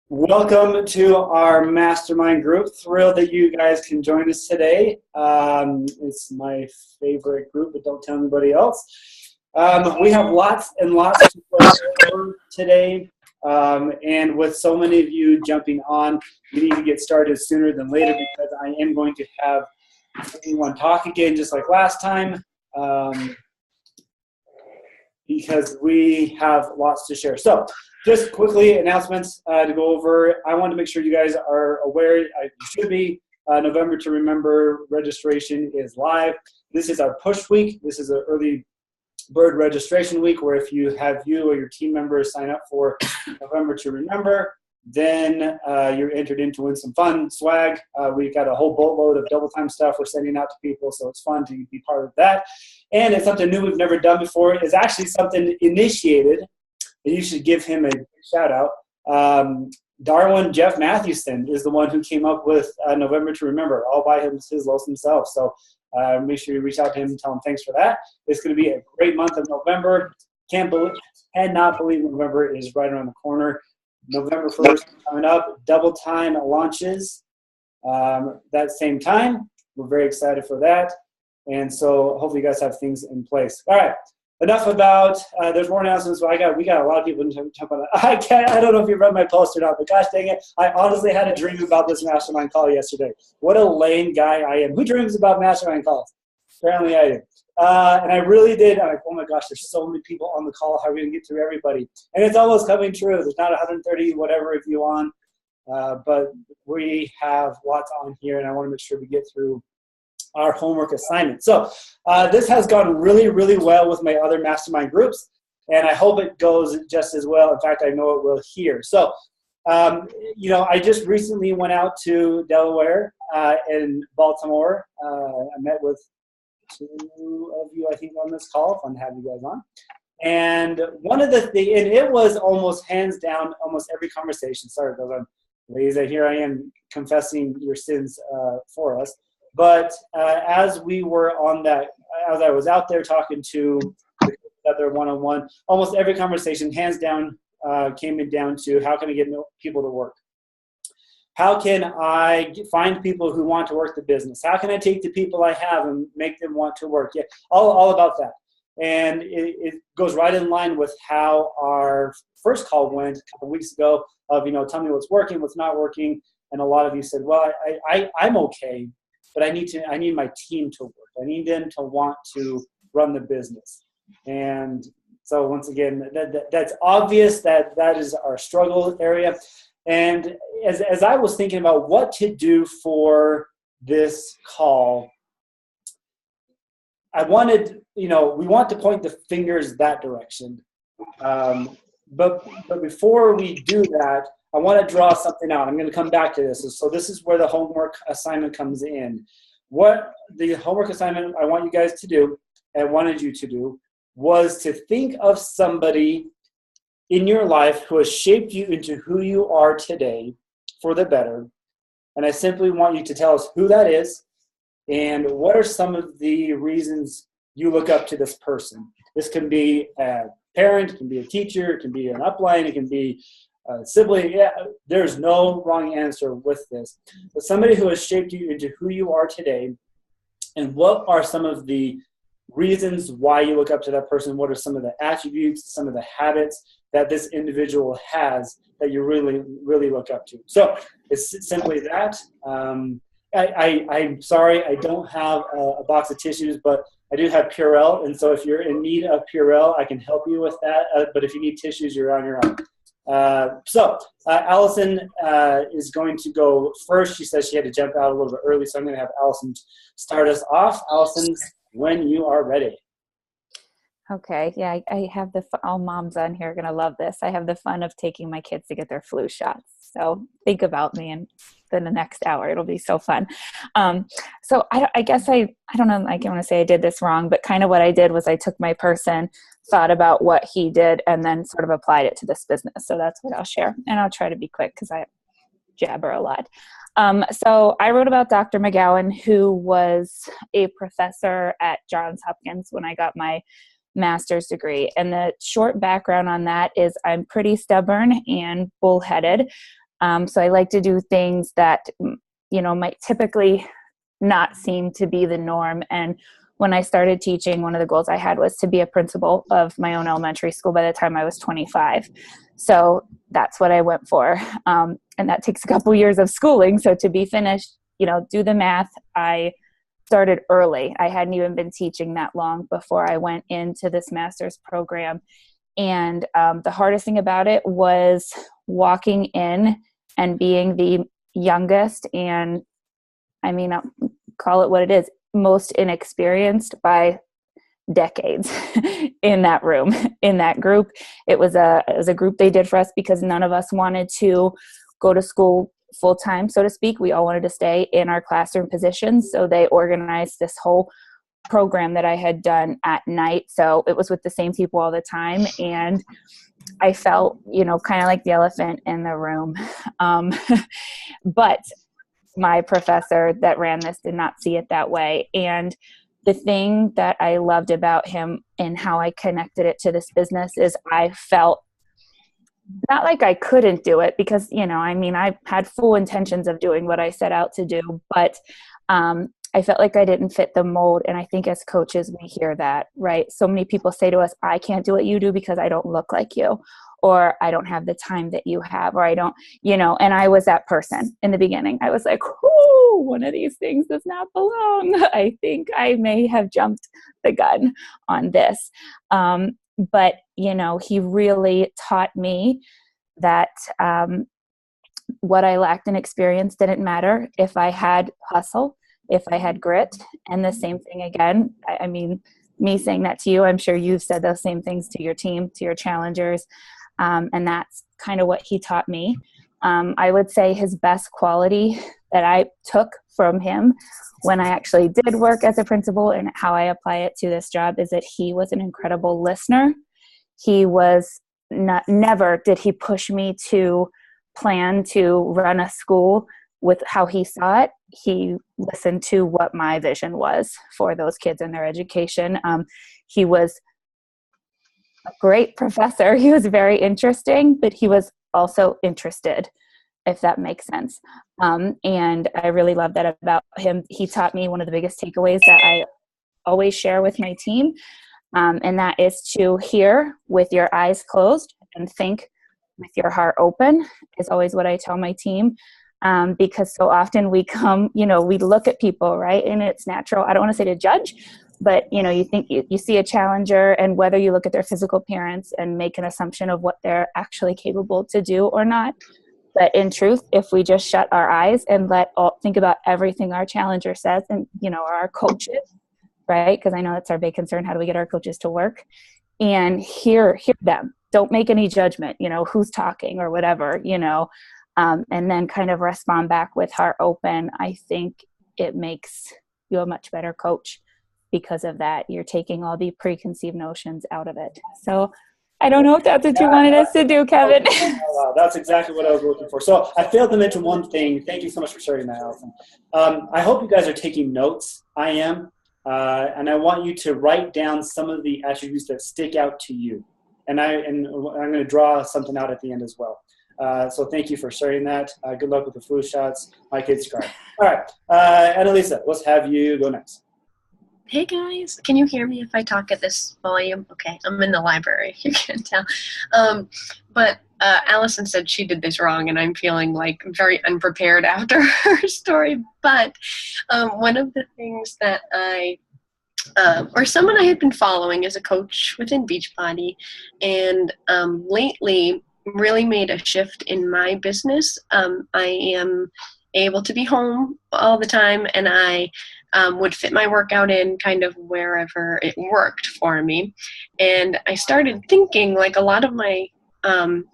Welcome to our mastermind group. Thrilled that you guys can join us today. It's my favorite group, but don't tell anybody else. We have lots and lots to go over today. And with so many of you jumping on, we need to get started sooner than later because I am going to have everyone talk again just like last time. Because we have lots to share. So just quickly, announcements to go over. I want to make sure you guys are aware, you should be, November to Remember registration is live. This is our push week. This is an early bird registration week where if you or your team members sign up for November to Remember, then you're entered in to win some fun swag. We've got a whole boatload of double time stuff we're sending out to people, so it's fun to be part of that. And it's something new we've never done before. It's actually something initiated, and you should give him a shout out. Darwin Jeff Matthewson is the one who came up with November to Remember all by his lonesome self. So make sure you reach out to him and tell him thanks for that. It's going to be a great month of November. Cannot believe November is right around the corner. November 1st coming up, double time launches that same time. We're very excited for that. And so hopefully you guys have things in place. All right, enough about, there's more announcements. But we got a lot of people to jump on it. I don't know if you read my post or not, but gosh dang it, I honestly had a dream about this mastermind call yesterday. What a lame guy I am. Who dreams about mastermind calls? Apparently I did. And I really did. I'm like, oh my gosh, there's so many people on the call. How are we going to get through everybody? And it's almost coming true. There's not 130 whatever of you on, but we have lots on here, and I want to make sure we get through our homework assignment. So this has gone really, really well with my other mastermind groups, and I hope it goes just as well. In fact, I know it will here. So, I just recently went out to Delaware and Baltimore. I met with two of you, I think, on this call. Fun to have you guys on. And one of the things, and it was almost hands down, almost every conversation. Sorry, guys, ladies, here I am confessing your sins for us. But as we were on that, as I was out there talking to the other one-on-one, almost every conversation, hands down, came down to how can I get people to work? How can I find people who want to work the business? How can I take the people I have and make them want to work? Yeah, all about that. And it goes right in line with how our first call went a couple weeks ago of, tell me what's working, what's not working. And a lot of you said, well, I'm okay, but I need my team to work. I need them to want to run the business. And so once again, that's obvious that is our struggle area. And as I was thinking about what to do for this call, I wanted, we want to point the fingers that direction. But before we do that, I want to draw something out. I'm going to come back to this. So this is where the homework assignment comes in. What the homework assignment I want you guys to do, and wanted you to do, was to think of somebody in your life who has shaped you into who you are today for the better. And I simply want you to tell us who that is and what are some of the reasons you look up to this person. This can be a parent, it can be a teacher, it can be an upline, it can be a sibling. Yeah, there's no wrong answer with this. But somebody who has shaped you into who you are today, and what are some of the reasons why you look up to that person? What are some of the attributes, some of the habits that this individual has that you really, really look up to? So it's simply that. I'm sorry, I don't have a box of tissues, but I do have Purell. And so if you're in need of Purell, I can help you with that. But if you need tissues, you're on your own. Allison is going to go first. She says she had to jump out a little bit early, so I'm going to have Allison start us off. Allison, when you are ready. Okay. Yeah, I have all moms on here are going to love this. I have the fun of taking my kids to get their flu shots. So think about me in the next hour. It'll be so fun. So I guess I don't know, I don't want to say I did this wrong, but kind of what I did was I took my person, thought about what he did, and then sort of applied it to this business. So that's what I'll share. And I'll try to be quick because I jabber a lot. So I wrote about Dr. McGowan, who was a professor at Johns Hopkins when I got my master's degree. And the short background on that is I'm pretty stubborn and bullheaded. So I like to do things that, might typically not seem to be the norm. And when I started teaching, one of the goals I had was to be a principal of my own elementary school by the time I was 25. So that's what I went for. And that takes a couple years of schooling. So to be finished, do the math, I started early. I hadn't even been teaching that long before I went into this master's program. And the hardest thing about it was walking in and being the youngest and, I'll call it what it is, most inexperienced by decades in that room, in that group. It was a group they did for us because none of us wanted to go to school full time, so to speak. We all wanted to stay in our classroom positions. So they organized this whole program that I had done at night. So it was with the same people all the time. And I felt, kind of like the elephant in the room. But my professor that ran this did not see it that way. And the thing that I loved about him and how I connected it to this business is I felt not like I couldn't do it because, I had full intentions of doing what I set out to do, but I felt like I didn't fit the mold. And I think as coaches, we hear that, right? So many people say to us, I can't do what you do because I don't look like you, or I don't have the time that you have, or I don't, and I was that person in the beginning. I was like, whoo, one of these things does not belong. I think I may have jumped the gun on this. But, he really taught me that what I lacked in experience didn't matter if I had hustle, if I had grit. And the same thing again, me saying that to you, I'm sure you've said those same things to your team, to your challengers. And that's kind of what he taught me. I would say his best quality that I took from him when I actually did work as a principal and how I apply it to this job is that he was an incredible listener. He was never did he push me to plan to run a school with how he saw it. He listened to what my vision was for those kids and their education. He was a great professor. He was very interesting, but he was also interested, if that makes sense. And I really love that about him. He taught me one of the biggest takeaways that I always share with my team, and that is to hear with your eyes closed and think with your heart open is always what I tell my team. Because so often we come, we look at people, right? And it's natural. I don't want to say to judge, but, you think you see a challenger and whether you look at their physical appearance and make an assumption of what they're actually capable to do or not. But in truth, if we just shut our eyes and think about everything our challenger says and, our coaches, right? Because I know that's our big concern. How do we get our coaches to work? And hear them. Don't make any judgment, who's talking or whatever, and then kind of respond back with heart open. I think it makes you a much better coach because of that. You're taking all the preconceived notions out of it. So I don't know if that's what you wanted us to do, Kevin. That's exactly what I was looking for. So I failed to mention one thing. Thank you so much for sharing that, Allison. I hope you guys are taking notes. I am. And I want you to write down some of the attributes that stick out to you. And I'm going to draw something out at the end as well. So thank you for sharing that. Good luck with the flu shots. My kids cried. All right. Annalisa, let's have you go next. Hey guys, can you hear me if I talk at this volume? Okay, I'm in the library, you can't tell. But Allison said she did this wrong, and I'm feeling like very unprepared after her story. But one of the things that or someone I had been following as a coach within Beachbody, and lately really made a shift in my business. I am able to be home all the time, and I would fit my workout in kind of wherever it worked for me. And I started thinking like a lot of my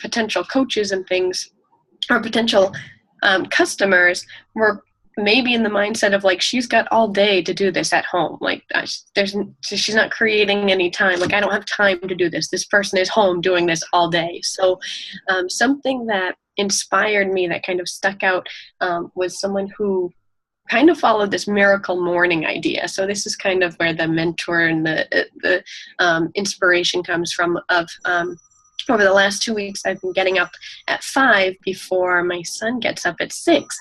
potential coaches and things, or potential customers, were maybe in the mindset of like, she's got all day to do this at home. Like she's not creating any time. Like, I don't have time to do this. This person is home doing this all day. So something that inspired me that kind of stuck out was someone who kind of followed this miracle morning idea. So this is kind of where the mentor and the inspiration comes from of, over the last 2 weeks, I've been getting up at 5 before my son gets up at 6,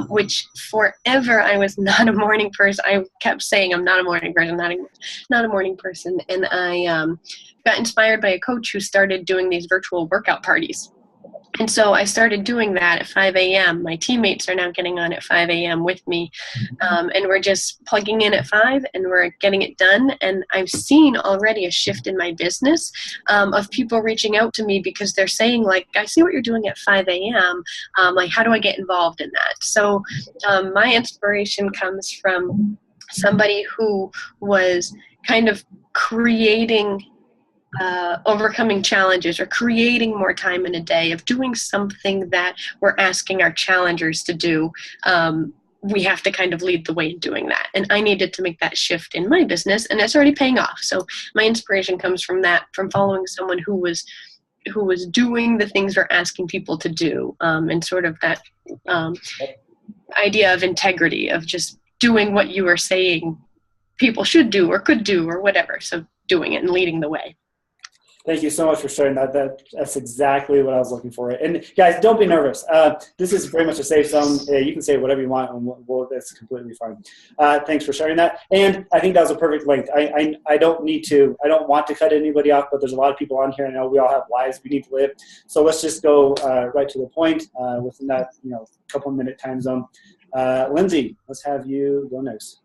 which forever I was not a morning person. I kept saying I'm not a morning person, not a morning person. And I got inspired by a coach who started doing these virtual workout parties. And so I started doing that at 5 a.m. My teammates are now getting on at 5 a.m. with me. And we're just plugging in at 5 and we're getting it done. And I've seen already a shift in my business of people reaching out to me because they're saying, like, I see what you're doing at 5 a.m. Like, how do I get involved in that? So my inspiration comes from somebody who was kind of creating overcoming challenges or creating more time in a day of doing something that we're asking our challengers to do. We have to kind of lead the way in doing that. And I needed to make that shift in my business, and it's already paying off. So my inspiration comes from that, from following someone who was doing the things we're asking people to do, and sort of that idea of integrity, of just doing what you are saying people should do or could do or whatever. So doing it and leading the way. Thank you so much for sharing that. That's exactly what I was looking for. And guys, don't be nervous. This is very much a safe zone. You can say whatever you want, and that's completely fine. Thanks for sharing that. And I think that was a perfect length. I don't want to cut anybody off, but there's a lot of people on here. I know we all have lives we need to live. So let's just go right to the point within that couple minute time zone. Lindsay, let's have you go next.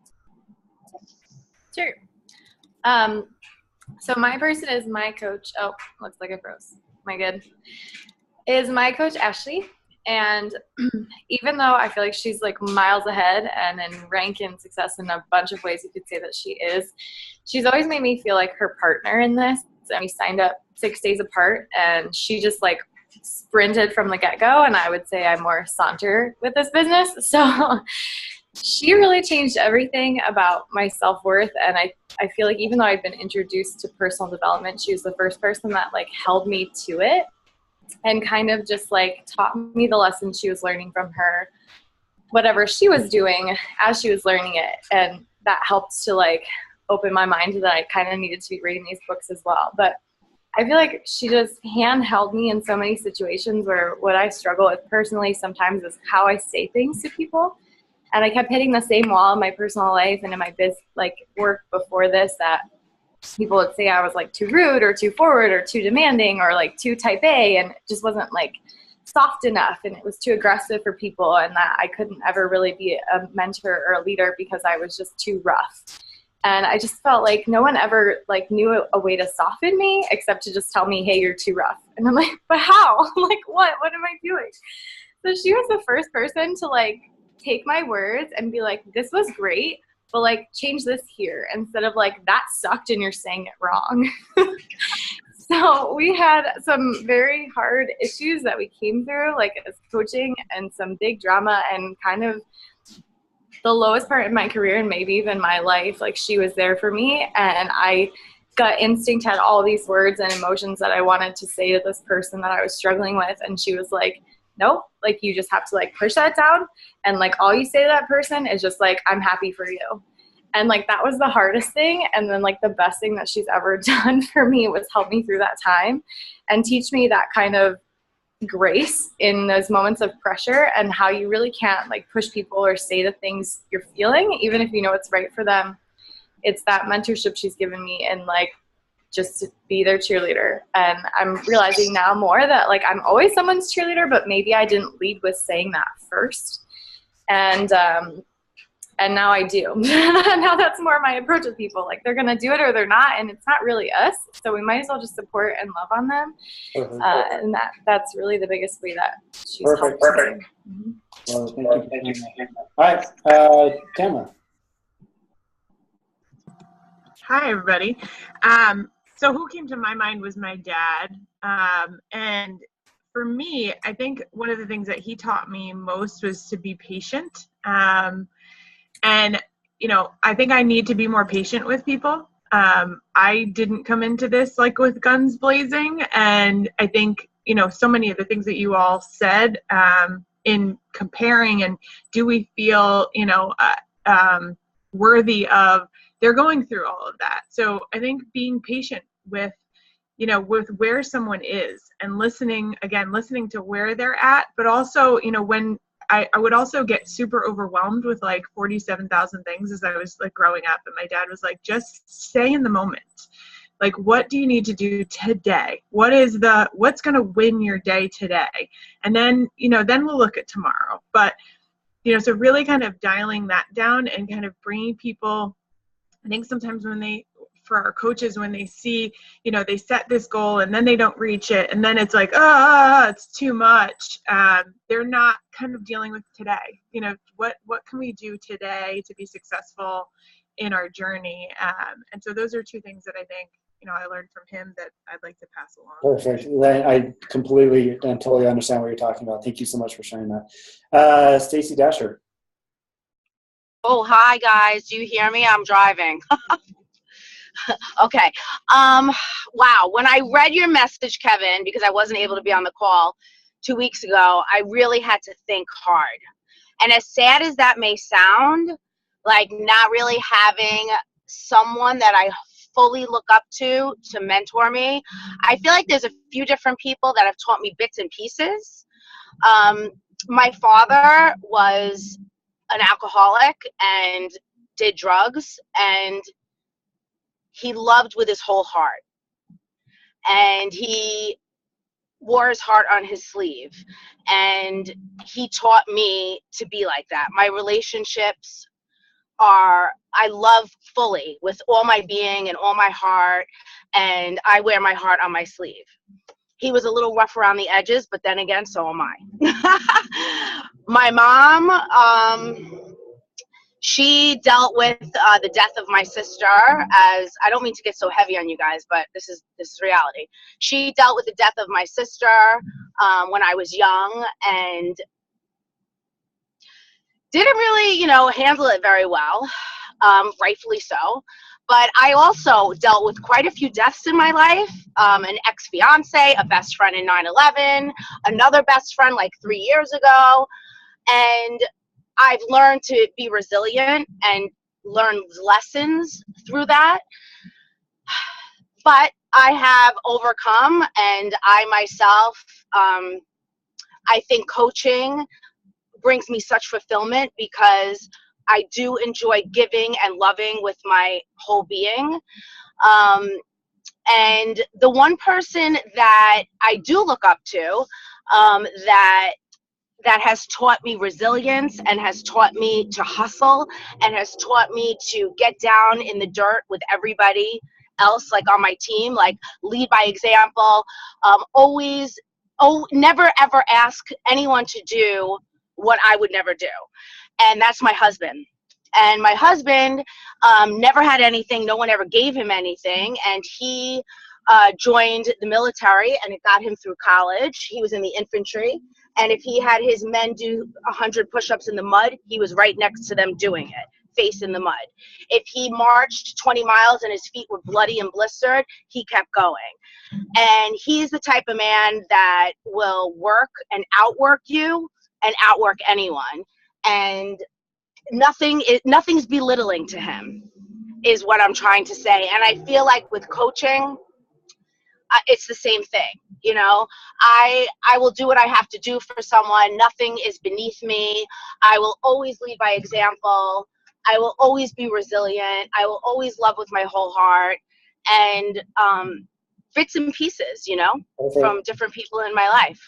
Sure. So my person is my coach. Oh, looks like I froze. Am I good? Is my coach Ashley. And even though I feel like she's like miles ahead and in rank and success in a bunch of ways you could say that she is, she's always made me feel like her partner in this. And we signed up 6 days apart, and she just like sprinted from the get-go. And I would say I'm more saunter with this business. So she really changed everything about my self-worth. And I feel like even though I'd been introduced to personal development, she was the first person that like held me to it and kind of just like taught me the lessons she was learning from her, whatever she was doing as she was learning it. And that helped to like open my mind that I kind of needed to be reading these books as well. But I feel like she just handheld me in so many situations where what I struggle with personally sometimes is how I say things to people. And I kept hitting the same wall in my personal life and in my work before this, that people would say I was like too rude or too forward or too demanding or like too type A, and it just wasn't like soft enough, and it was too aggressive for people, and that I couldn't ever really be a mentor or a leader because I was just too rough. And I just felt like no one ever like knew a way to soften me except to just tell me, hey, you're too rough. And I'm like, but how? Like, what am I doing? So she was the first person to like take my words and be like, this was great, but like change this here, instead of like, that sucked and you're saying it wrong. So we had some very hard issues that we came through, like as coaching, and some big drama, and kind of the lowest part in my career and maybe even my life. Like, she was there for me, and I gut instinct had all these words and emotions that I wanted to say to this person that I was struggling with. And she was like, nope, like you just have to like push that down. And like, all you say to that person is just like, I'm happy for you. And like, that was the hardest thing. And then like the best thing that she's ever done for me was help me through that time and teach me that kind of grace in those moments of pressure, and how you really can't like push people or say the things you're feeling, even if you know it's right for them. It's that mentorship she's given me, and like just to be their cheerleader. And I'm realizing now more that like I'm always someone's cheerleader, but maybe I didn't lead with saying that first. And now I do. Now that's more my approach with people. Like, they're going to do it or they're not, and it's not really us. So we might as well just support and love on them. And that's really the biggest way that she's helped. Perfect. Mm-hmm. Well, thank you. All right, Tamara. Hi, everybody. So who came to my mind was my dad. And for me, I think one of the things that he taught me most was to be patient. And, you know, I think I need to be more patient with people. I didn't come into this like with guns blazing. And I think, you know, so many of the things that you all said in comparing, and do we feel, worthy of, they're going through all of that. So I think being patient with, with where someone is, and listening to where they're at, but also, when I would also get super overwhelmed with like 47,000 things as I was like growing up. And my dad was like, just stay in the moment. Like, what do you need to do today? What's going to win your day today? And then, then we'll look at tomorrow. But, so really kind of dialing that down and kind of bringing people, I think sometimes for our coaches, when they see, they set this goal and then they don't reach it, and then it's like, it's too much. They're not kind of dealing with today. What can we do today to be successful in our journey? And so those are two things that I think, I learned from him that I'd like to pass along. Perfect. I completely and totally understand what you're talking about. Thank you so much for sharing that. Stacy Dasher. Oh, hi guys. Do you hear me? I'm driving. Okay. Wow. When I read your message, Kevin, because I wasn't able to be on the call 2 weeks ago, I really had to think hard. And as sad as that may sound, like not really having someone that I fully look up to mentor me, I feel like there's a few different people that have taught me bits and pieces. My father was an alcoholic and did drugs, and he loved with his whole heart, and he wore his heart on his sleeve, and he taught me to be like that. My relationships I love fully with all my being and all my heart, and I wear my heart on my sleeve. He was a little rough around the edges, but then again, so am I. My mom, she dealt with the death of my sister, as I don't mean to get so heavy on you guys, but this is reality. She dealt with the death of my sister when I was young, and didn't really, handle it very well, rightfully so. But I also dealt with quite a few deaths in my life, an ex-fiance, a best friend in 9/11, another best friend like 3 years ago. And I've learned to be resilient and learn lessons through that. But I have overcome, and I myself, I think coaching brings me such fulfillment because I do enjoy giving and loving with my whole being. And the one person that I do look up to, that has taught me resilience and has taught me to hustle and has taught me to get down in the dirt with everybody else, like on my team, like lead by example, never ever ask anyone to do what I would never do. And that's my husband. And my husband never had anything. No one ever gave him anything. And he joined the military, and it got him through college. He was in the infantry. And if he had his men do 100 push-ups in the mud, he was right next to them doing it, face in the mud. If he marched 20 miles and his feet were bloody and blistered, he kept going. And he's the type of man that will work and outwork you and outwork anyone. And nothing's belittling to him, is what I'm trying to say. And I feel like with coaching, it's the same thing. I will do what I have to do for someone. Nothing is beneath me. I will always lead by example. I will always be resilient. I will always love with my whole heart. And bits and pieces, Okay. from different people in my life.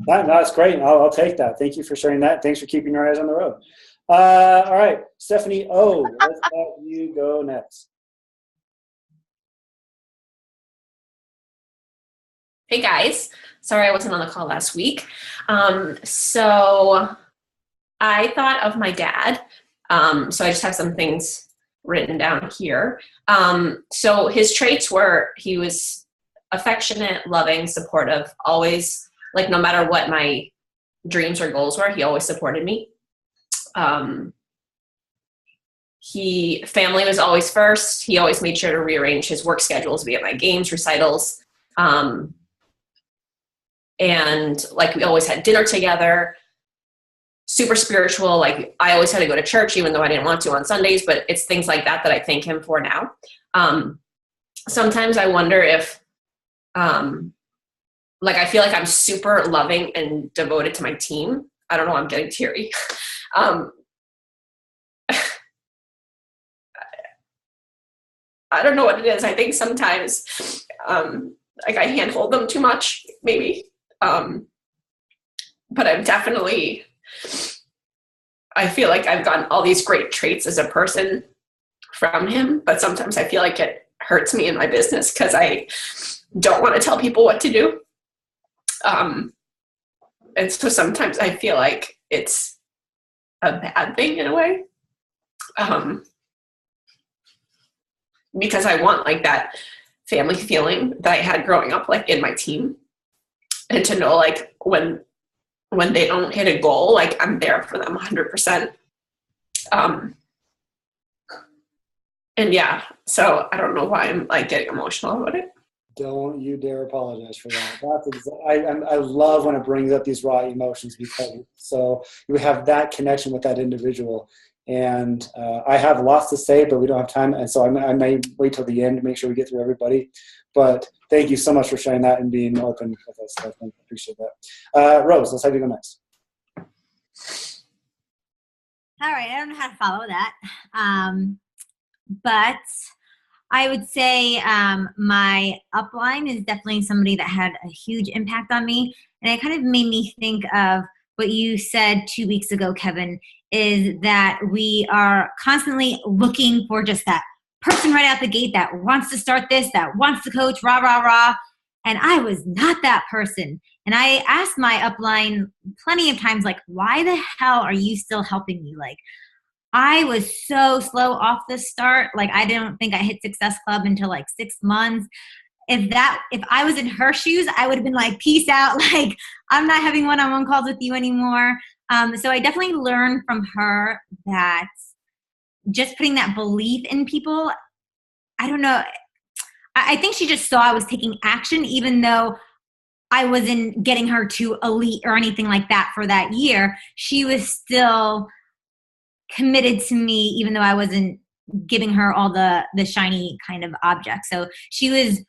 No, that's great. I'll take that. Thank you for sharing that. Thanks for keeping your eyes on the road. All right, Stephanie O, let's have you go next. Hey guys, sorry I wasn't on the call last week. So I thought of my dad. So I just have some things written down here. So his traits were, he was affectionate, loving, supportive, always, like no matter what my dreams or goals were, he always supported me. Family was always first. He always made sure to rearrange his work schedule to be at my games, recitals. And like we always had dinner together. super spiritual. Like I always had to go to church, even though I didn't want to on Sundays, but it's things like that I thank him for now. Sometimes I wonder if, like, I feel like I'm super loving and devoted to my team. I don't know, I'm getting teary. I don't know what it is. I think sometimes, like I handhold them too much, maybe. But I'm definitely, I feel like I've gotten all these great traits as a person from him, but sometimes I feel like it hurts me in my business because I don't want to tell people what to do. And so sometimes I feel like it's a bad thing in a way. Because I want like that family feeling that I had growing up, like in my team, and to know like when they don't hit a goal, like I'm there for them 100%. And yeah, so I don't know why I'm like getting emotional about it. Don't you dare apologize for that. I love when it brings up these raw emotions, because so you have that connection with that individual. And I have lots to say, but we don't have time. And so I may wait till the end to make sure we get through everybody. But thank you so much for sharing that and being open with us. I appreciate that. Rose, let's have you go next. All right. I don't know how to follow that. But I would say my upline is definitely somebody that had a huge impact on me. And it kind of made me think of what you said 2 weeks ago, Kevin, is that we are constantly looking for just that person right out the gate that wants to start this, that wants to coach, rah, rah, rah. And I was not that person. And I asked my upline plenty of times, like, why the hell are you still helping me? Like, I was so slow off the start. Like, I didn't think I hit Success Club until like 6 months. If I was in her shoes, I would have been like, peace out. Like, I'm not having one-on-one calls with you anymore. So I definitely learned from her that just putting that belief in people, I don't know. I think she just saw I was taking action, even though I wasn't getting her to elite or anything like that for that year. She was still committed to me, even though I wasn't giving her all the shiny kind of objects. So she was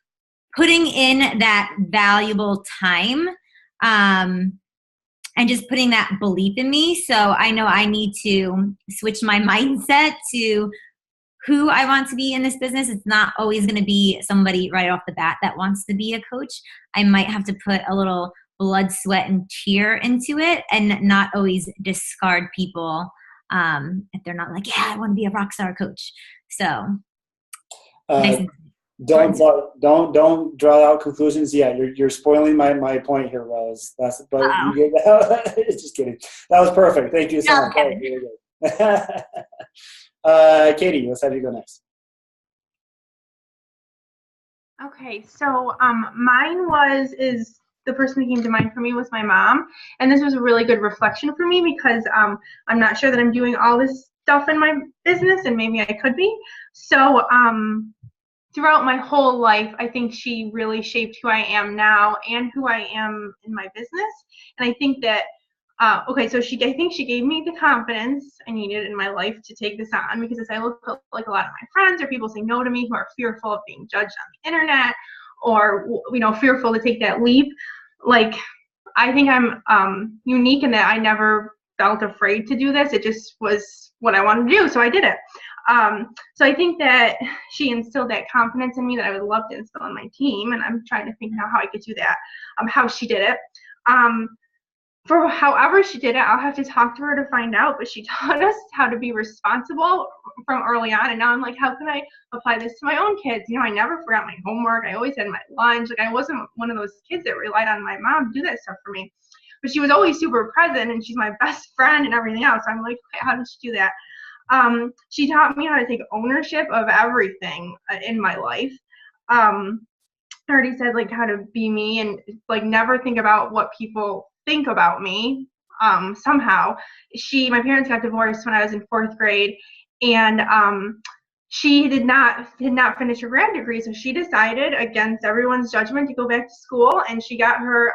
putting in that valuable time and just putting that belief in me. So I know I need to switch my mindset to who I want to be in this business. It's not always going to be somebody right off the bat that wants to be a coach. I might have to put a little blood, sweat, and tear into it, and not always discard people if they're not like, yeah, I want to be a rock star coach. So don't draw out conclusions. Yeah, you're spoiling my point here, Rose. But you get that. Just kidding. That was perfect. Thank you so much. Katie, let's have you go next. Okay, so mine is the person that came to mind for me was my mom, and this was a really good reflection for me because I'm not sure that I'm doing all this stuff in my business, and maybe I could be. So throughout my whole life, I think she really shaped who I am now and who I am in my business. And I think that I think she gave me the confidence I needed in my life to take this on, because as I look at like a lot of my friends or people say no to me who are fearful of being judged on the internet, or fearful to take that leap. Like, I think I'm unique in that I never felt afraid to do this. It just was what I wanted to do, so I did it. So I think that she instilled that confidence in me that I would love to instill in my team, and I'm trying to think now how I could do that, how she did it. For however she did it, I'll have to talk to her to find out, but she taught us how to be responsible from early on, and now I'm like, how can I apply this to my own kids? I never forgot my homework. I always had my lunch. Like, I wasn't one of those kids that relied on my mom to do that stuff for me, but she was always super present, and she's my best friend and everything else. So I'm like, okay, how did she do that? She taught me how to take ownership of everything in my life. I already said, like, how to be me and like never think about what people think about me. Somehow my parents got divorced when I was in 4th grade, and she did not finish her grad degree, so she decided against everyone's judgment to go back to school, and she got her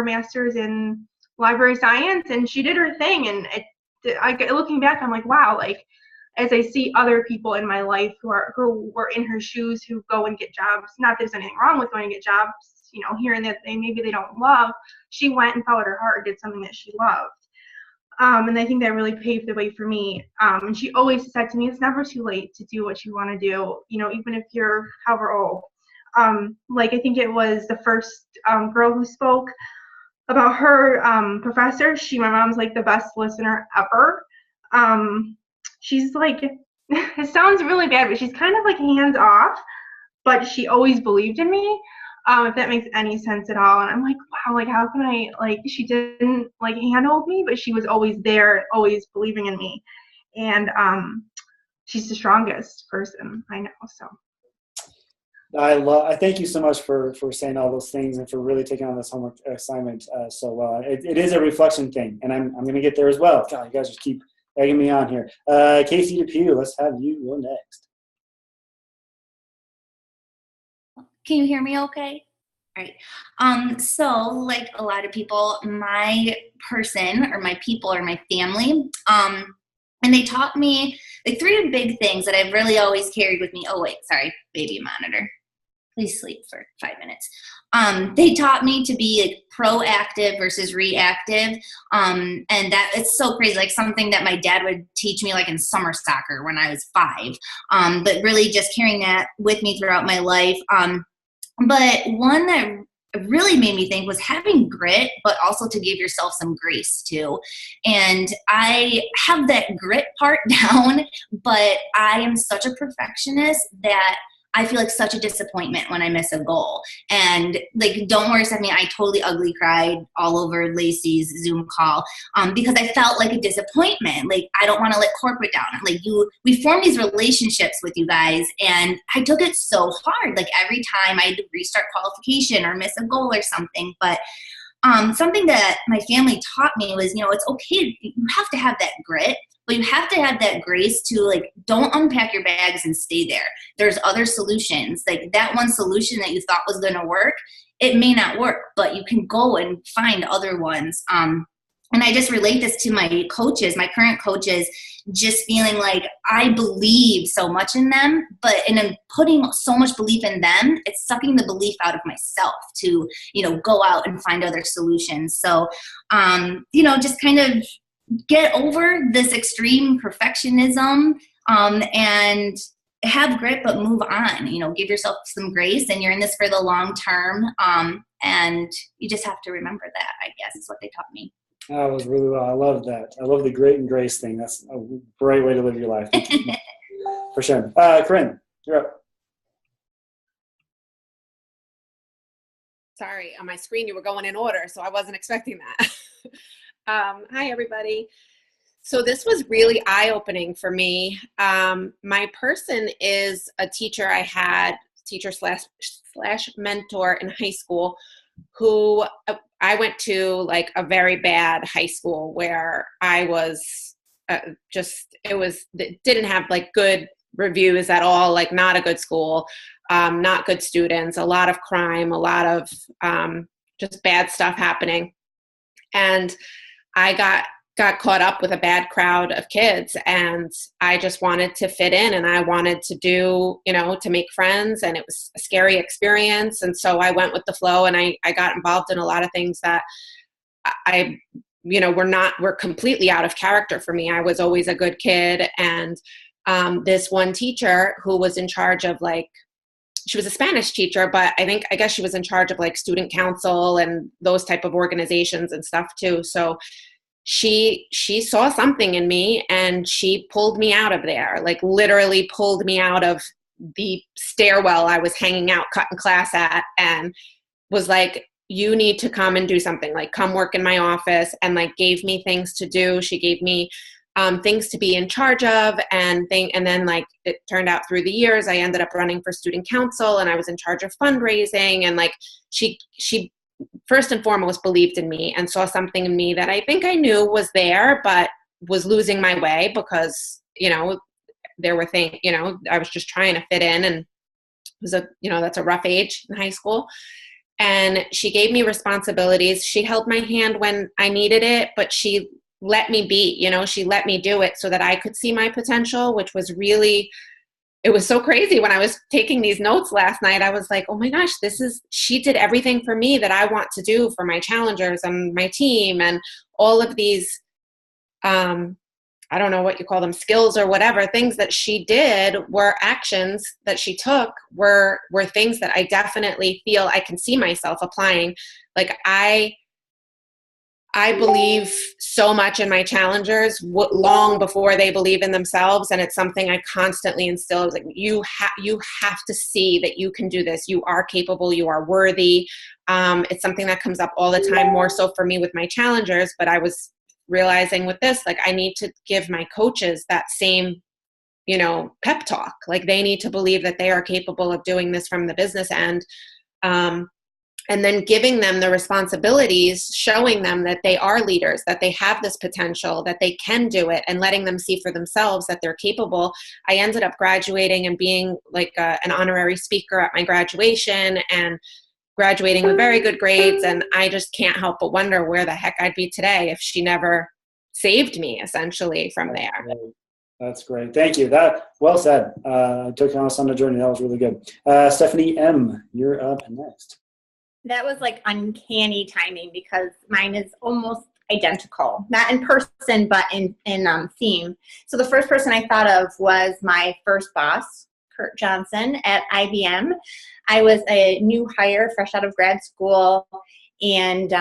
master's in library science, and she did her thing. And looking back, I'm like, wow, like as I see other people in my life who were in her shoes, who go and get jobs, not that there's anything wrong with going to get jobs, here and there, maybe they don't love, she went and followed her heart and did something that she loved. And I think that really paved the way for me. And she always said to me, it's never too late to do what you want to do, even if you're however old. Like I think it was the first girl who spoke about her professor. My mom's like the best listener ever. She's like, it sounds really bad, but she's kind of like hands off, but she always believed in me. If that makes any sense at all. And I'm like, wow, like how can I, like, she didn't like handhold me, but she was always there, always believing in me. And she's the strongest person I know. So I thank you so much for saying all those things and for really taking on this homework assignment so well. It is a reflection thing, and I'm going to get there as well. God, you guys just keep egging me on here. Casey DePew, let's have you go next. Can you hear me okay? All right. So like a lot of people, my person or my people or my family, and they taught me like 3 big things that I've really always carried with me. Oh wait, sorry, baby monitor. Please sleep for 5 minutes. They taught me to be like proactive versus reactive. And that it's so crazy, like something that my dad would teach me like in summer soccer when I was 5. But really just carrying that with me throughout my life. But one that really made me think was having grit, but also to give yourself some grace too. And I have that grit part down, but I am such a perfectionist that I feel like such a disappointment when I miss a goal. And like, don't worry, Stephanie, I totally ugly cried all over Lacey's Zoom call because I felt like a disappointment. Like, I don't want to let corporate down. Like we formed these relationships with you guys, and I took it so hard. Like every time I had to restart qualification or miss a goal or something. But something that my family taught me was, it's okay. You have to have that grit, but you have to have that grace to like, don't unpack your bags and stay there. There's other solutions. Like that one solution that you thought was going to work, it may not work, but you can go and find other ones. And I just relate this to my coaches, my current coaches, just feeling like I believe so much in them, but in putting so much belief in them, it's sucking the belief out of myself to, go out and find other solutions. So, just kind of get over this extreme perfectionism and have grit, but move on. Give yourself some grace, and you're in this for the long term. And you just have to remember that, I guess, is what they taught me. That was really well. I love that. I love the grit and grace thing. That's a great way to live your life. For sure. Corinne, you're up. Sorry, on my screen you were going in order, so I wasn't expecting that. Hi, everybody. So this was really eye-opening for me. My person is a teacher I had, teacher slash mentor in high school, who I went to like a very bad high school where I was it didn't have like good reviews at all, like not a good school, not good students, a lot of crime, a lot of just bad stuff happening. And I got caught up with a bad crowd of kids, and I just wanted to fit in, and I wanted to do, to make friends, and it was a scary experience. And so I went with the flow, and I got involved in a lot of things that were completely out of character for me. I was always a good kid. And this one teacher who was in charge of she was a Spanish teacher, but I guess she was in charge of like student council and those type of organizations and stuff too. So she saw something in me, and she pulled me out of there, like literally pulled me out of the stairwell I was hanging out cutting class at, and was like, you need to come and do something, like come work in my office, and like gave me things to do. She gave me things to be in charge of, and then like it turned out through the years, I ended up running for student council, and I was in charge of fundraising, and like she first and foremost believed in me and saw something in me that I think I knew was there, but was losing my way because, there were things, I was just trying to fit in, and it was that's a rough age in high school. And she gave me responsibilities. She held my hand when I needed it, but she let me be, you know, she let me do it so that I could see my potential, which was really, it was so crazy. When I was taking these notes last night, I was like, oh my gosh, she did everything for me that I want to do for my challengers and my team, and all of these, I don't know what you call them, skills or whatever, things that she did were actions that she took, were things that I definitely feel I can see myself applying. Like I believe so much in my challengers long before they believe in themselves. And it's something I constantly instill. Like, you have to see that you can do this. You are capable. You are worthy. It's something that comes up all the time, more so for me with my challengers. But I was realizing with this, like, I need to give my coaches that same, you know, pep talk. Like, they need to believe that they are capable of doing this from the business end. And then giving them the responsibilities, showing them that they are leaders, that they have this potential, that they can do it, and letting them see for themselves that they're capable. I ended up graduating and being like an honorary speaker at my graduation, and graduating with very good grades. And I just can't help but wonder where the heck I'd be today if she never saved me, essentially, from there. That's great. Thank you. That well said. Took us on the journey. That was really good. Stephanie M., you're up next. That was like uncanny timing because mine is almost identical, not in person, but in theme. So the first person I thought of was my first boss, Kurt Johnson at IBM. I was a new hire, fresh out of grad school, and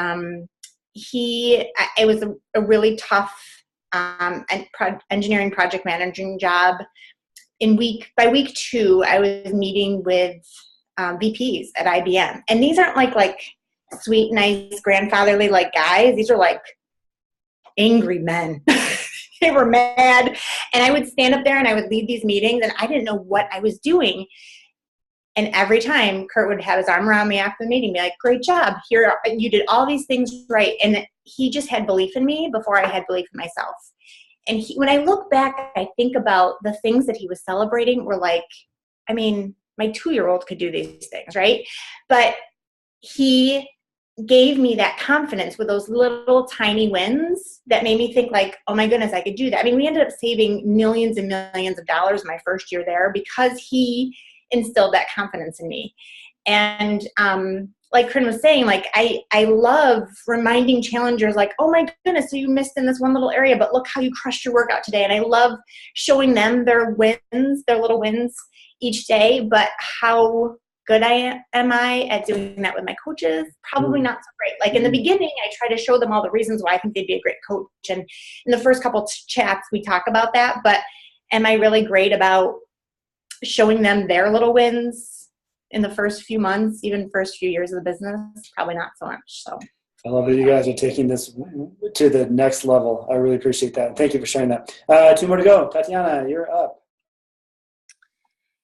it was a really tough engineering project managing job. By week 2, I was meeting with VPs at IBM. And these aren't like sweet, nice, grandfatherly like guys. These are like angry men. They were mad. And I would stand up there and I would lead these meetings and I didn't know what I was doing. And every time Kurt would have his arm around me after the meeting, be like, great job. You did all these things right. And he just had belief in me before I had belief in myself. And when I look back, I think about the things that he was celebrating were like, I mean, my 2-year-old could do these things, right? But he gave me that confidence with those little tiny wins that made me think like, oh my goodness, I could do that. I mean, we ended up saving millions and millions of dollars my first year there because he instilled that confidence in me. And like Corinne was saying, like I love reminding challengers like, oh my goodness, so you missed in this one little area, but look how you crushed your workout today. And I love showing them their wins, their little wins each day, but how good am I at doing that with my coaches? Probably not so great. Like in the beginning, I try to show them all the reasons why I think they'd be a great coach. And in the first couple chats, we talk about that, but am I really great about showing them their little wins in the first few months, even first few years of the business? Probably not so much. So I love that you guys are taking this to the next level. I really appreciate that. Thank you for sharing that. 2 more to go. Tatiana, you're up.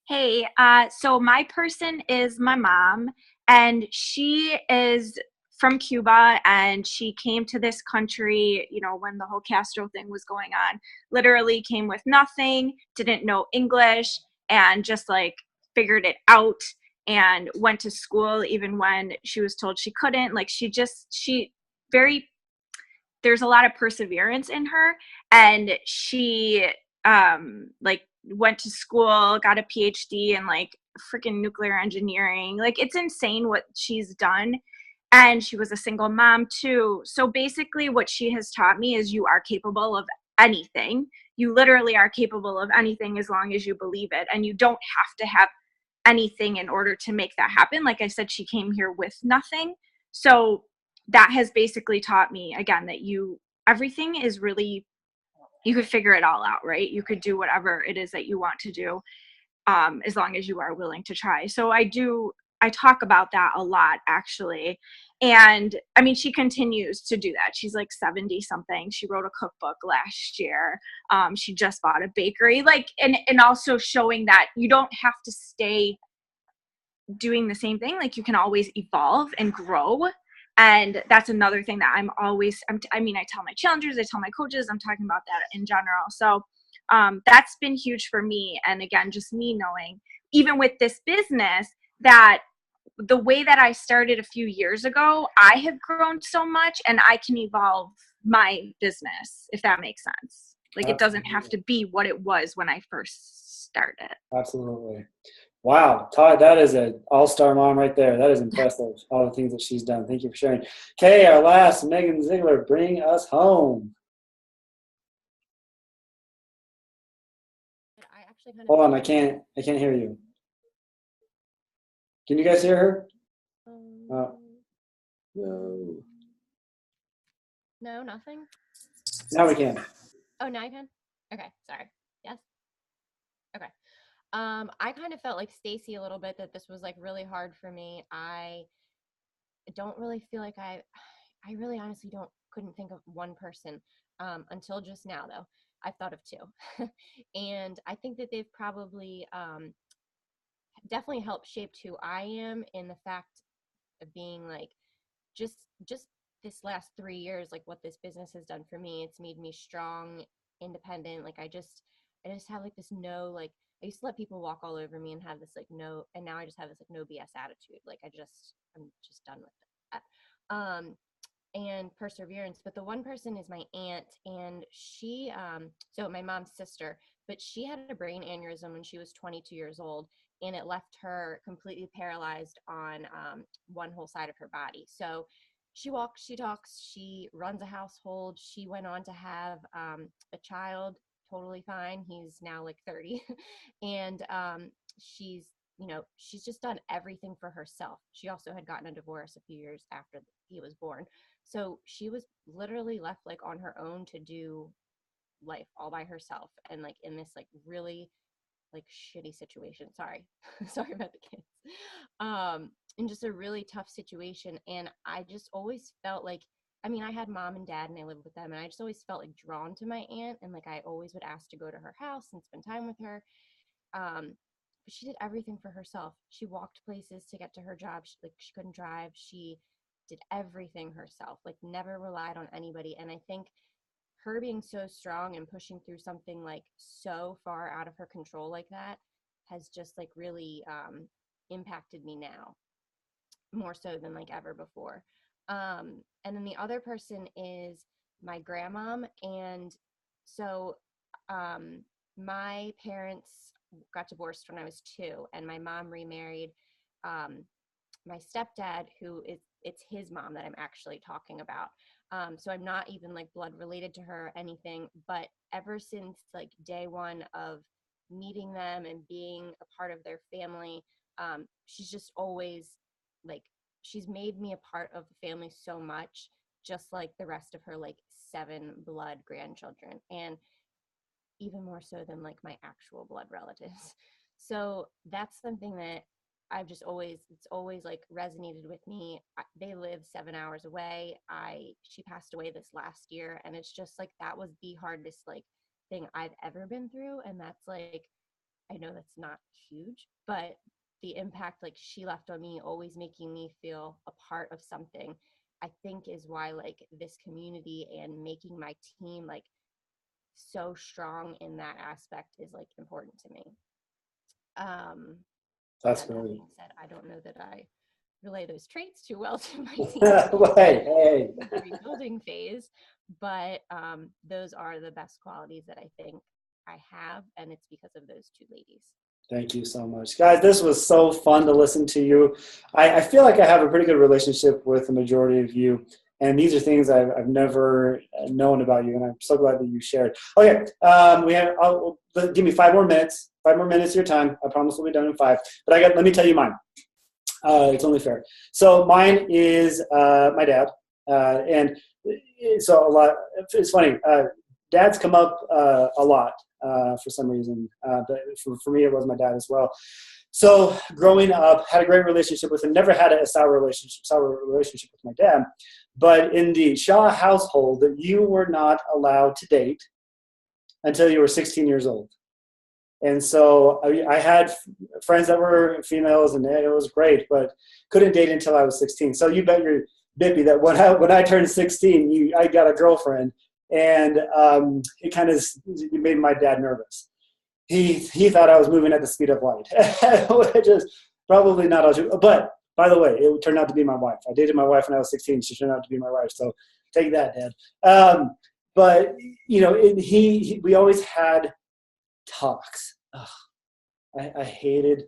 Hey, so my person is my mom, and she is from Cuba, and she came to this country, you know, when the whole Castro thing was going on. Literally came with nothing, didn't know English, and just like figured it out and went to school even when she was told she couldn't. Like there's a lot of perseverance in her, and she like went to school, got a PhD in like freaking nuclear engineering. Like, it's insane what she's done. And she was a single mom too. So basically what she has taught me is you are capable of anything. You literally are capable of anything as long as you believe it. And you don't have to have anything in order to make that happen. Like I said, she came here with nothing. So that has basically taught me, again, that everything is really, you could figure it all out, right? You could do whatever it is that you want to do, as long as you are willing to try. So I talk about that a lot, actually. And I mean, she continues to do that. She's like 70 something. She wrote a cookbook last year. She just bought a bakery, like, and also showing that you don't have to stay doing the same thing. Like, you can always evolve and grow. And that's another thing that I tell my challengers, I tell my coaches, I'm talking about that in general. So that's been huge for me. And again, just me knowing, even with this business, that the way that I started a few years ago, I have grown so much and I can evolve my business, if that makes sense. Like it doesn't have to be what it was when I first started. Absolutely. Wow, Todd, that is an all-star mom right there. That is impressive, all the things that she's done. Thank you for sharing. Okay, our last, Megan Ziegler, bring us home. Hold on, I can't hear you. Can you guys hear her? No. No, nothing? Now we can. Oh, now you can? Okay, sorry. Yes? Okay. I kind of felt like Stacy a little bit, that this was like really hard for me. I don't really feel like I really honestly couldn't think of one person until just now, though. I've thought of two. And I think that they've probably definitely helped shape who I am, in the fact of being like, just this last 3 years, like what this business has done for me. It's made me strong, independent. Like I just have like this like, I used to let people walk all over me and have this like no, and now I just have this like no BS attitude. Like I'm just done with that. And perseverance. But the one person is my aunt, and she, so my mom's sister, but she had a brain aneurysm when she was 22 years old, and it left her completely paralyzed on one whole side of her body. So she walks, she talks, she runs a household. She went on to have a child, totally fine. He's now like 30. And she's just done everything for herself. She also had gotten a divorce a few years after he was born. So she was literally left like on her own to do life all by herself, and like in this like really like shitty situation. Sorry about the kids. In just a really tough situation. And I just always felt like, I mean, I had mom and dad and I lived with them, and I just always felt like drawn to my aunt, and like I always would ask to go to her house and spend time with her. But she did everything for herself. She walked places to get to her job. She couldn't drive. She did everything herself, like never relied on anybody. And I think her being so strong and pushing through something like so far out of her control like that has just like really impacted me now, more so than like ever before. And then the other person is my grandmom. And so my parents got divorced when I was 2, and my mom remarried my stepdad, it's his mom that I'm actually talking about. So I'm not even like blood related to her or anything, but ever since like day one of meeting them and being a part of their family, she's just always like, she's made me a part of the family so much, just like the rest of her like 7 blood grandchildren, and even more so than like my actual blood relatives. So that's something that it's always like resonated with me. They live 7 hours away. She passed away this last year, and it's just like, that was the hardest like thing I've ever been through. And that's like, I know that's not huge, but the impact like she left on me, always making me feel a part of something, I think is why like this community and making my team like so strong in that aspect is like important to me. That's that great. being said, I don't know that I relay those traits too well to my team. Hey. The rebuilding phase, but those are the best qualities that I think I have, and it's because of those 2 ladies. Thank you so much. Guys, this was so fun to listen to you. I feel like I have a pretty good relationship with the majority of you, and these are things I've never known about you, and I'm so glad that you shared. Okay, give me 5 more minutes. 5 more minutes of your time. I promise we'll be done in 5. But let me tell you mine. It's only fair. So mine is my dad, and so a lot. It's funny. Dads come up a lot for some reason, but for me, it was my dad as well. So growing up, had a great relationship with him. Never had a sour relationship with my dad. But in the Shaw household, you were not allowed to date until you were 16 years old. And so I had friends that were females, and it was great, but couldn't date until I was 16. So you bet your bippy that when I turned 16, I got a girlfriend, and it kind of made my dad nervous. He thought I was moving at the speed of light, which is probably not true. But By the way, it turned out to be my wife. I dated my wife when I was 16. She turned out to be my wife. So take that, Dad. But, you know, we always had talks. Ugh, I hated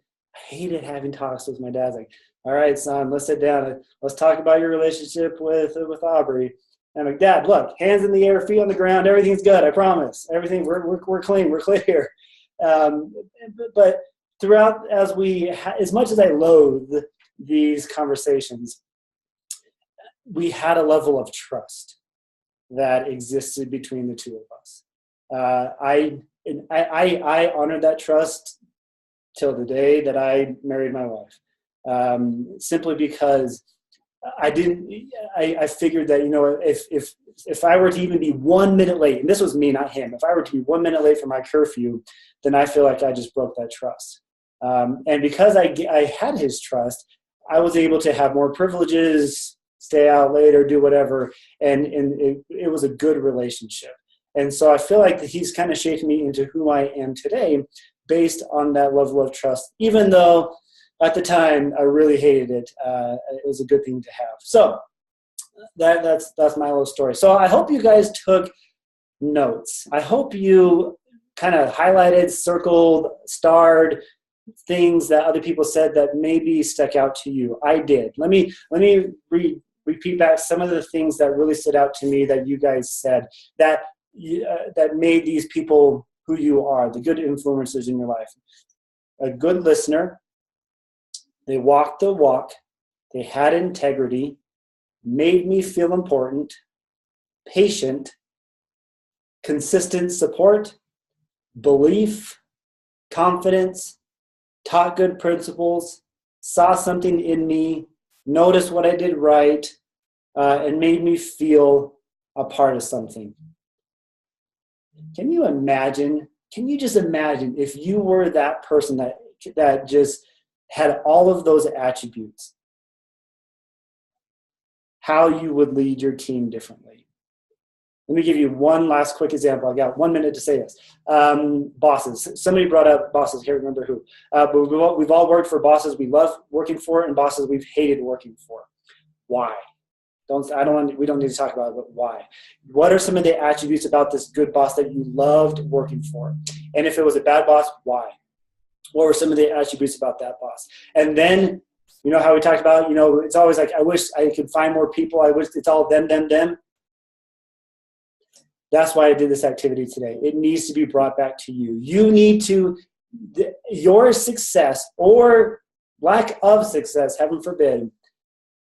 having talks with my dad. Like, all right, son, let's sit down. Let's talk about your relationship with Aubrey. And I'm like, Dad, look, hands in the air, feet on the ground. Everything's good. I promise. Everything, we're clean. We're clear. But throughout, as much as I loathe these conversations, we had a level of trust that existed between the two of us. I honored that trust till the day that I married my wife, simply because I figured that, you know, if I were to even be 1 minute late, and this was me, not him, if I were to be 1 minute late for my curfew, then I feel like I just broke that trust. And because I had his trust, I was able to have more privileges, stay out later, do whatever, and it was a good relationship. And so I feel like that he's kind of shaped me into who I am today based on that level of trust, even though at the time I really hated it. It was a good thing to have. So that's my little story. So I hope you guys took notes. I hope you kind of highlighted, circled, starred things that other people said that maybe stuck out to you. I did. Let me repeat back some of the things that really stood out to me that you guys said that made these people who you are, the good influencers in your life. A good listener. They walked the walk. They had integrity. Made me feel important. Patient. Consistent support. Belief. Confidence. Taught good principles. Saw something in me. Noticed what I did right. And made me feel a part of something. Can you just imagine if you were that person that just had all of those attributes, how you would lead your team differently? Let me give you one last quick example. I got 1 minute to say this. Bosses. Somebody brought up bosses. I can't remember who. But we've all worked for bosses we love working for and bosses we've hated working for. Why? We don't need to talk about it, but why? What are some of the attributes about this good boss that you loved working for? And if it was a bad boss, why? What were some of the attributes about that boss? And then, you know how we talked about, you know, it's always like, I wish I could find more people. I wish it's all them. That's why I did this activity today. It needs to be brought back to you. You need to, your success or lack of success, heaven forbid,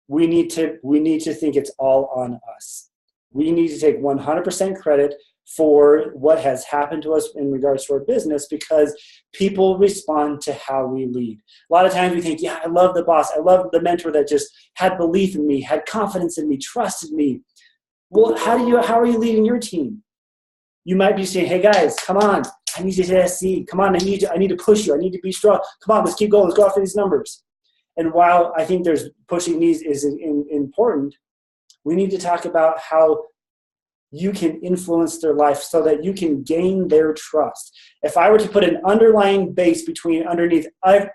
we need to think it's all on us. We need to take 100% credit for what has happened to us in regards to our business, because people respond to how we lead. A lot of times we think, yeah, I love the boss. I love the mentor that just had belief in me, had confidence in me, trusted me. Well, how are you leading your team? You might be saying, hey guys, come on. I need you to SC. Come on, I need to push you. I need to be strong. Come on, let's keep going. Let's go after these numbers. And while I think there's pushing these is important, we need to talk about how you can influence their life so that you can gain their trust. If I were to put an underlying base underneath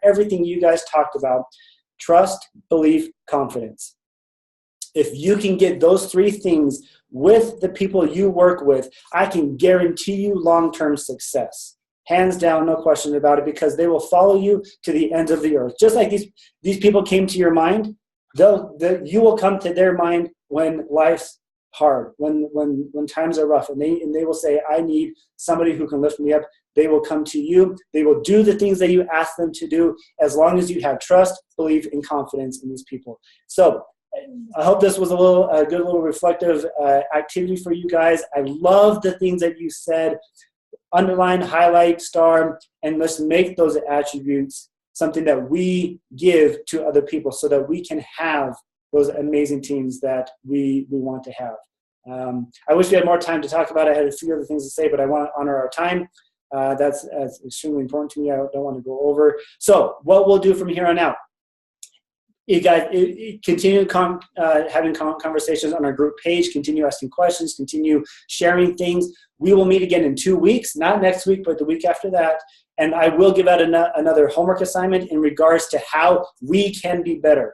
everything you guys talked about, trust, belief, confidence. If you can get those three things with the people you work with, I can guarantee you long-term success. Hands down, no question about it, because they will follow you to the ends of the earth. Just like these people came to your mind, you will come to their mind when life's hard, when times are rough, and they will say, I need somebody who can lift me up. They will come to you. They will do the things that you ask them to do, as long as you have trust, belief, and confidence in these people. So I hope this was a good little reflective activity for you guys. I love the things that you said. Underline, highlight, star, and let's make those attributes something that we give to other people so that we can have those amazing teams that we want to have. I wish we had more time to talk about it. I had a few other things to say, but I want to honor our time. That's extremely important to me. I don't want to go over. So what we'll do from here on out, you guys continue having conversations on our group page, continue asking questions, continue sharing things. We will meet again in 2 weeks, not next week, but the week after that. And I will give out another homework assignment in regards to how we can be better.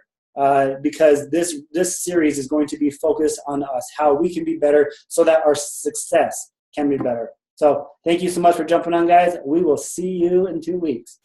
because this series is going to be focused on us, how we can be better so that our success can be better. So thank you so much for jumping on, guys. We will see you in 2 weeks.